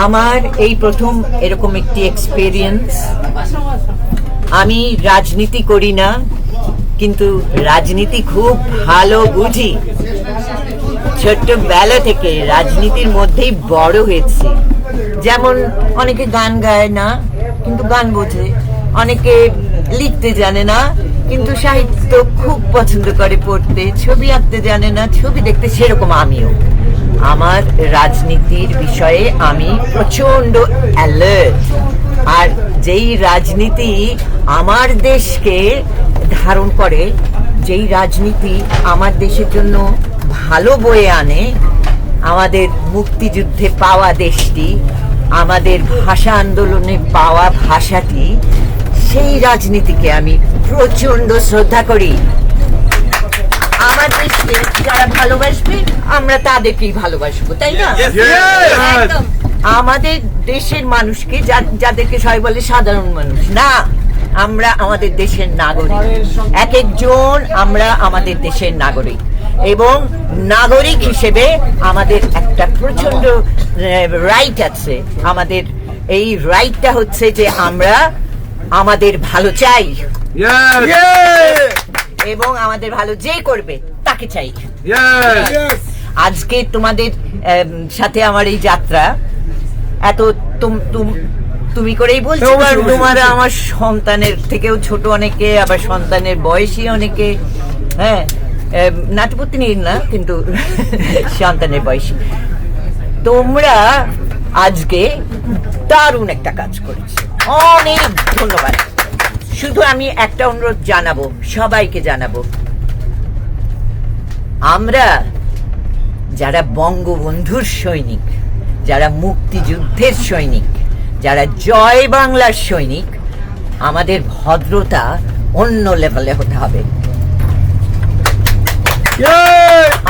আমার এই প্রথম এরকম একটি এক্সপেরিয়েন্স। আমি রাজনীতি করি না, কিন্তু রাজনীতি খুব ভালো বুঝি। ছোট্টবেলা থেকে রাজনীতির মধ্যেই বড় হয়েছি। যেমন অনেকে গান গায় না, কিন্তু গান বোঝে। অনেকে লিখতে জানে না, কিন্তু সাহিত্য খুব পছন্দ করে পড়তে। ছবি আঁকতে জানে না, ছবি দেখতে। সেরকম আমিও। আমার রাজনীতির বিষয়ে আমি প্রচন্ড অ্যালার্ট। আর যেই রাজনীতি আমার দেশকে ধারণ করে, যেই রাজনীতি আমার দেশের জন্য ভালো বয়ে আনে, আমাদের মুক্তিযুদ্ধে পাওয়া দেশটি, আমাদের ভাষা আন্দোলনে পাওয়া ভাষাটি, সেই রাজনীতিকে আমি প্রচন্ড শ্রদ্ধা করি। আমার দেশকে যারা ভালোবাসবে, আমরা তাদেরকেই ভালোবাসবো, তাই না? আমাদের দেশের মানুষকে, যাদেরকে সবাই বলে সাধারণ মানুষ, না, আমরা আমাদের দেশের নাগরিক। এক একজন আমরা আমাদের দেশের নাগরিক, এবং নাগরিক হিসেবে আমাদের একটা প্রচন্ড রাইট আছে। আমাদের এই রাইটটা হচ্ছে যে আমরা আমাদের ভালো চাই, এবং আমাদের ভালো যে করবে তাকে চাই। আজকে তোমাদের সাথে আমার এই যাত্রা এত তুমি করেই বলছো, তোমার আমার সন্তানের থেকেও ছোট অনেকে, আবার সন্তানের বয়সী অনেকে। হ্যাঁ, নাটপত্নীর না, কিন্তু সন্তানের বয়সী। তোমরা আজকে দারুণ একটা কাজ করেছো, অনেক ধন্যবাদ। শুধু আমি একটা অনুরোধ জানাবো, সবাইকে জানাবো, আমরা যারা বঙ্গবন্ধুর সৈনিক, যারা মুক্তিযুদ্ধের সৈনিক, যারা জয় বাংলার সৈনিক, আমাদের ভদ্রতা অন্য লেভেলে হতে হবে।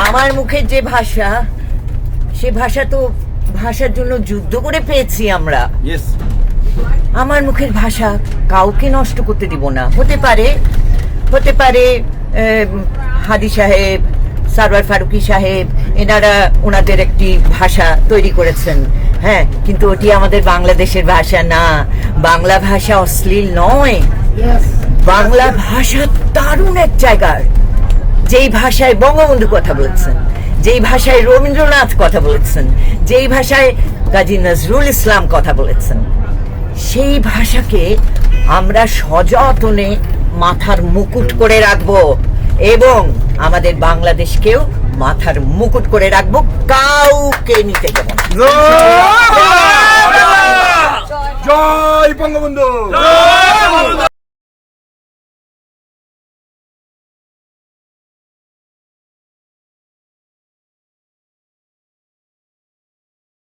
আমার মুখের যে ভাষা, সে ভাষা তো ভাষার জন্য যুদ্ধ করে পেয়েছি আমরা। আমার মুখের ভাষা কাউকে নষ্ট করতে দিব না। হতে পারে হাদি সাহেব, সারওয়ার ফারুকি সাহেব, এনারা ওনাদের একটি ভাষা তৈরি করেছেন, হ্যাঁ, কিন্তু ওটি আমাদের বাংলাদেশের ভাষা না। বাংলা ভাষা অশ্লীল নয়। বাংলা ভাষা দারুণ এক জায়গার, যেই ভাষায় বঙ্গবন্ধু কথা বলেছেন, যেই ভাষায় রবীন্দ্রনাথ কথা বলেছেন, যেই ভাষায় কাজী নজরুল ইসলাম কথা বলেছেন, সেই ভাষাকে আমরা সযত্নে মাথার মুকুট করে রাখবো, এবং আমাদের বাংলাদেশকেও মাথার মুকুট করে রাখবো। কাউকে নিতে দেব না। জয় বঙ্গবন্ধু।